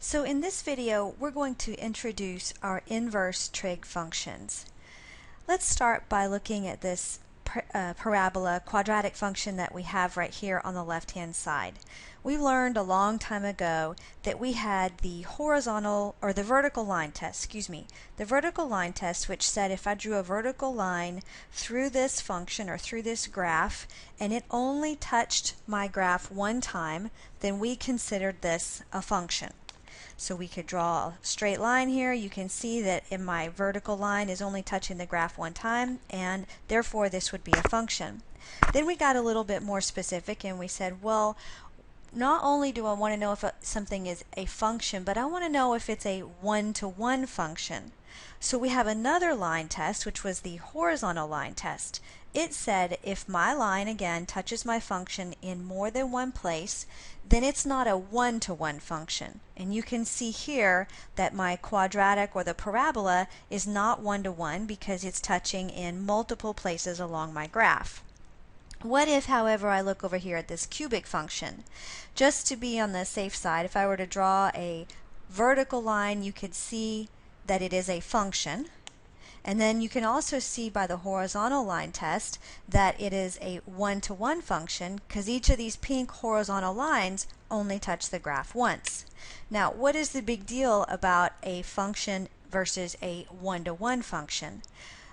So in this video, we're going to introduce our inverse trig functions. Let's start by looking at this parabola quadratic function that we have right here on the left-hand side. We learned a long time ago that we had the vertical line test, the vertical line test, which said if I drew a vertical line through this function or through this graph and it only touched my graph one time, then we considered this a function. So we could draw a straight line here. You can see that in my vertical line is only touching the graph one time, and therefore this would be a function. Then we got a little bit more specific and we said, well, not only do I want to know if something is a function, but I want to know if it's a one-to-one function. So we have another line test, which was the horizontal line test. It said if my line again touches my function in more than one place, then it's not a one-to-one function. And you can see here that my quadratic or the parabola is not one-to-one because it's touching in multiple places along my graph. What if, however, I look over here at this cubic function? Just to be on the safe side, if I were to draw a vertical line, you could see that it is a function. And then you can also see by the horizontal line test that it is a one-to-one function because each of these pink horizontal lines only touch the graph once. Now, what is the big deal about a function versus a one-to-one function?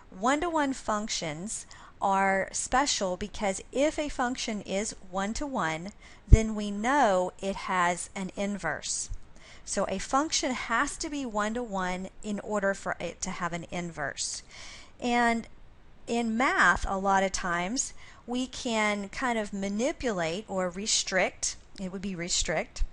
One-to-one functions are special because if a function is one-to-one, then we know it has an inverse. So a function has to be one-to-one in order for it to have an inverse. And in math, a lot of times, we can kind of manipulate or restrict, it would be restrict,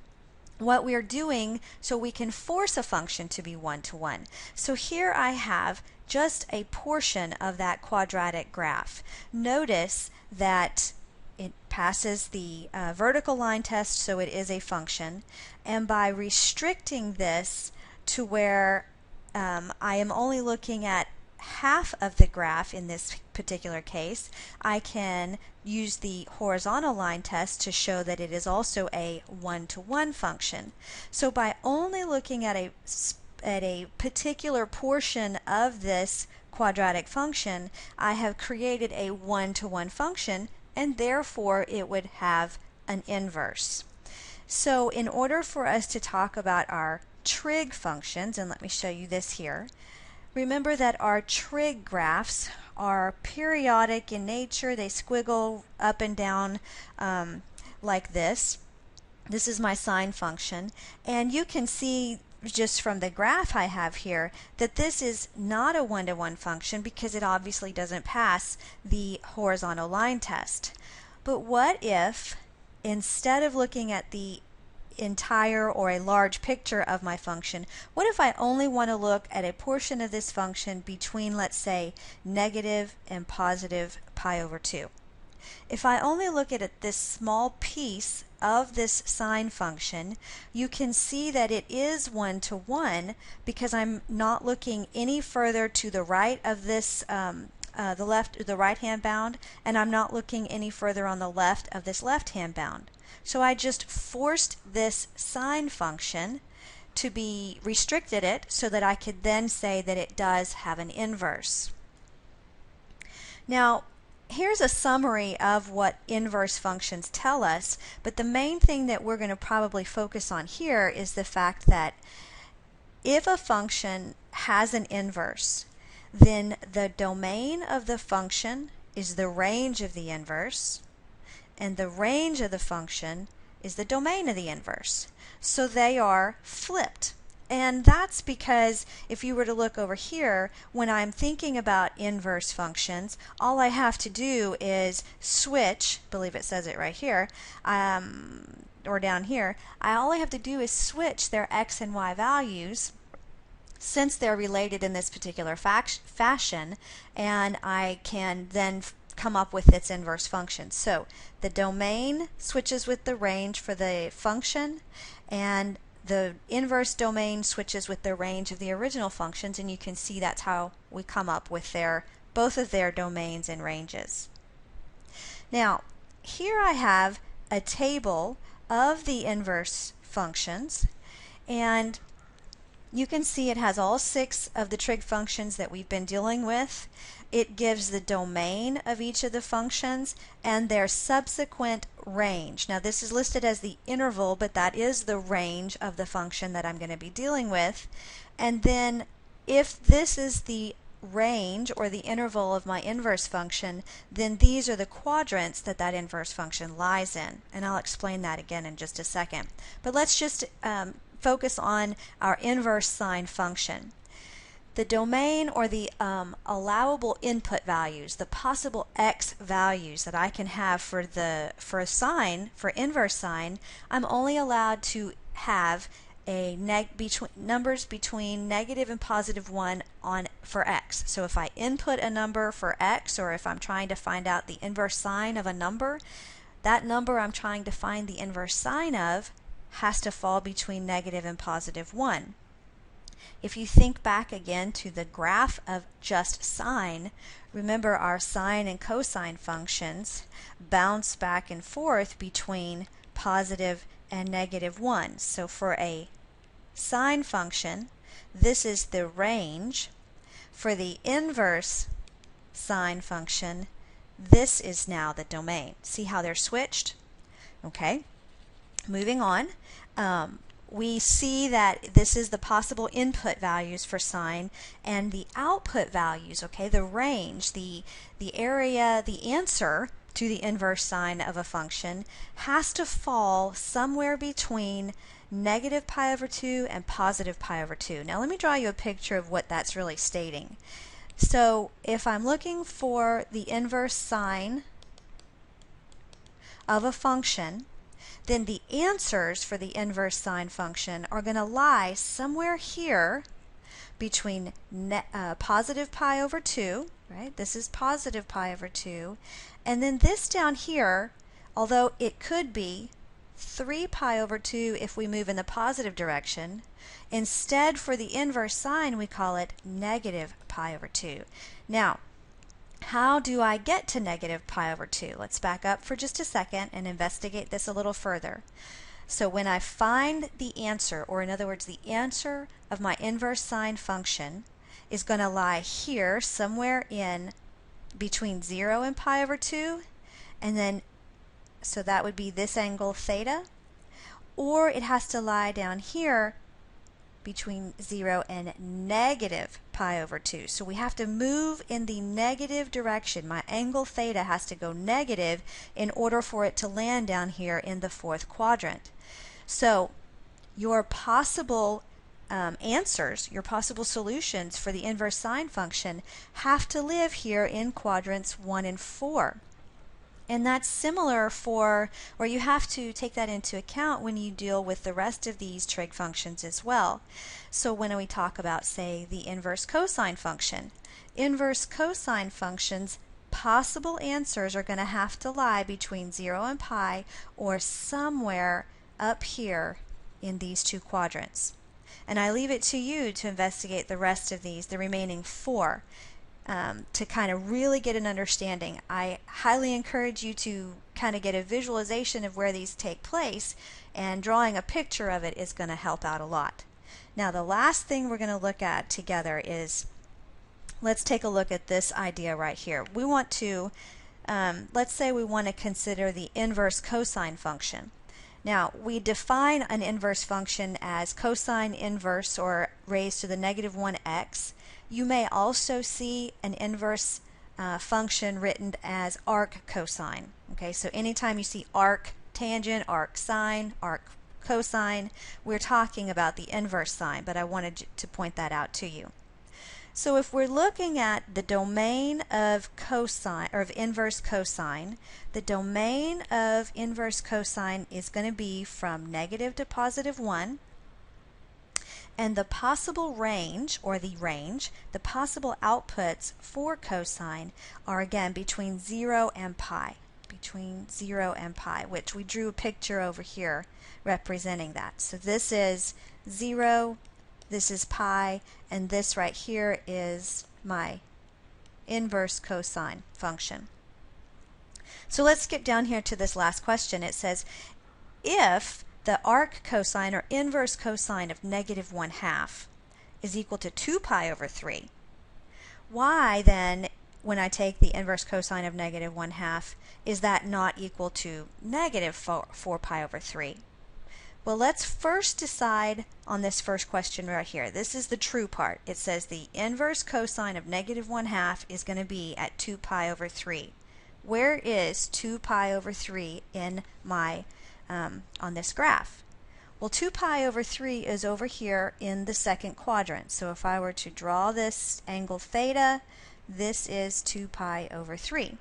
what we're doing so we can force a function to be one-to-one. So here I have just a portion of that quadratic graph. Notice that it passes the vertical line test, so it is a function. And by restricting this to where I am only looking at half of the graph in this particular case, I can use the horizontal line test to show that it is also a one-to-one function. So by only looking at a particular portion of this quadratic function, I have created a one-to-one function, and therefore it would have an inverse. So in order for us to talk about our trig functions, and let me show you this here, remember that our trig graphs are periodic in nature. They squiggle up and down like this. This is my sine function, and you can see just from the graph I have here that this is not a one-to-one function because it obviously doesn't pass the horizontal line test. But what if, instead of looking at the entire or a large picture of my function, what if I only want to look at a portion of this function between, let's say, negative and positive pi over 2? If I only look at this small piece of this sine function, you can see that it is one-to-one because I'm not looking any further to the right of this the right-hand bound, and I'm not looking any further on the left of this left-hand bound. So I just forced this sine function to be restricted it so that I could then say that it does have an inverse. Now, here's a summary of what inverse functions tell us, but the main thing that we're going to probably focus on here is the fact that if a function has an inverse, then the domain of the function is the range of the inverse, and the range of the function is the domain of the inverse. So they are flipped. And that's because if you were to look over here, when I'm thinking about inverse functions, all I have to do is switch, I believe it says it right here, or down here, all I have to do is switch their x and y values since they're related in this particular fashion, and I can then come up with its inverse function. So the domain switches with the range for the function, and the inverse domain switches with the range of the original functions, and you can see that's how we come up with both of their domains and ranges. Now, here I have a table of the inverse functions, And you can see it has all 6 of the trig functions that we've been dealing with. It gives the domain of each of the functions and their subsequent range. Now this is listed as the interval, but that is the range of the function that I'm going to be dealing with. And then if this is the range or the interval of my inverse function, then these are the quadrants that that inverse function lies in. And I'll explain that again in just a second. But let's just focus on our inverse sine function. The domain, or the allowable input values, the possible x values that I can have for a sine, for inverse sine, I'm only allowed to have numbers between negative and positive 1 for x. So if I input a number for x, or if I'm trying to find out the inverse sine of a number, that number I'm trying to find the inverse sine of has to fall between negative and positive 1. If you think back again to the graph of just sine, remember our sine and cosine functions bounce back and forth between positive and negative 1. So for a sine function, this is the range. For the inverse sine function, this is now the domain. See how they're switched? Okay. Moving on, we see that this is the possible input values for sine, and the output values, okay, the range, the area, the answer to the inverse sine of a function has to fall somewhere between negative pi over 2 and positive pi over 2. Now let me draw you a picture of what that's really stating. So if I'm looking for the inverse sine of a function, then the answers for the inverse sine function are going to lie somewhere here between positive pi over 2, right? This is positive pi over 2. And then this down here, although it could be 3 pi over 2 if we move in the positive direction, instead for the inverse sine we call it negative pi over 2. Now, how do I get to negative pi over 2? Let's back up for just a second and investigate this a little further. So when I find the answer, or in other words, the answer of my inverse sine function is going to lie here somewhere in between 0 and pi over 2, and then so that would be this angle theta, or it has to lie down here between 0 and negative pi over 2. So we have to move in the negative direction. My angle theta has to go negative in order for it to land down here in the 4th quadrant. So your possible answers, your possible solutions for the inverse sine function have to live here in quadrants 1 and 4. And that's similar for, or you have to take that into account when you deal with the rest of these trig functions as well. So when we talk about, say, the inverse cosine function, inverse cosine functions, possible answers are going to have to lie between 0 and pi, or somewhere up here in these 2 quadrants. And I leave it to you to investigate the rest of these, the remaining 4. To kind of really get an understanding. I highly encourage you to kind of get a visualization of where these take place, and drawing a picture of it is going to help out a lot. Now the last thing we're going to look at together is, let's take a look at this idea right here. We want to, let's say we want to consider the inverse cosine function. Now we define an inverse function as cosine inverse, or raised to the negative 1x. You may also see an inverse function written as arc cosine. Okay, so anytime you see arc tangent, arc sine, arc cosine, we're talking about the inverse sine, but I wanted to point that out to you. So if we're looking at the domain of cosine, or of inverse cosine, the domain of inverse cosine is going to be from negative to positive 1. And the possible range, or the possible outputs for cosine are again between 0 and pi. Between 0 and pi, which we drew a picture over here representing that. So this is 0, this is pi, and this right here is my inverse cosine function. So let's skip down here to this last question. It says, if the arc cosine or inverse cosine of negative 1/2 is equal to 2 pi over 3. Why then, when I take the inverse cosine of negative 1/2, is that not equal to negative 4 pi over 3? Well, let's first decide on this first question right here. This is the true part. It says the inverse cosine of negative 1/2 is going to be at 2 pi over 3. Where is 2 pi over 3 in my on this graph? Well, 2 pi over 3 is over here in the second quadrant. So if I were to draw this angle theta, this is 2 pi over 3.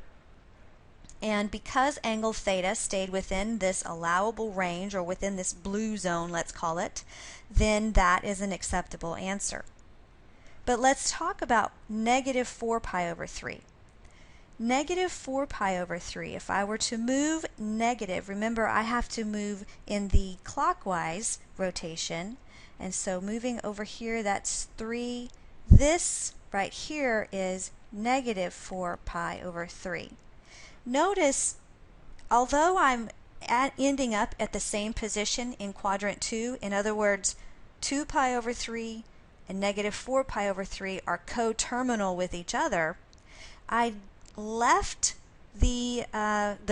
And because angle theta stayed within this allowable range, or within this blue zone, let's call it, then that is an acceptable answer. But let's talk about negative 4 pi over 3. Negative 4 pi over 3, if I were to move negative, remember I have to move in the clockwise rotation, and so moving over here, that's 3. This right here is negative 4 pi over 3. Notice, although I'm ending up at the same position in quadrant 2, in other words, 2 pi over 3 and negative 4 pi over 3 are coterminal with each other, I left the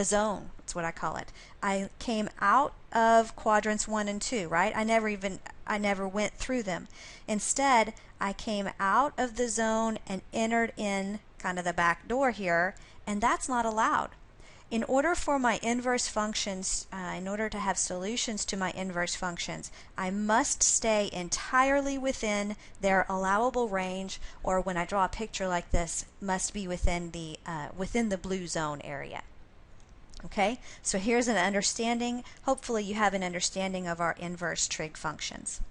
zone. That's what I call it. I came out of quadrants 1 and 2, right? I never went through them. Instead, I came out of the zone and entered in kind of the back door here, and that's not allowed. In order for my inverse functions, in order to have solutions to my inverse functions, I must stay entirely within their allowable range, or when I draw a picture like this, must be within the blue zone area. Okay, so here's an understanding. Hopefully you have an understanding of our inverse trig functions.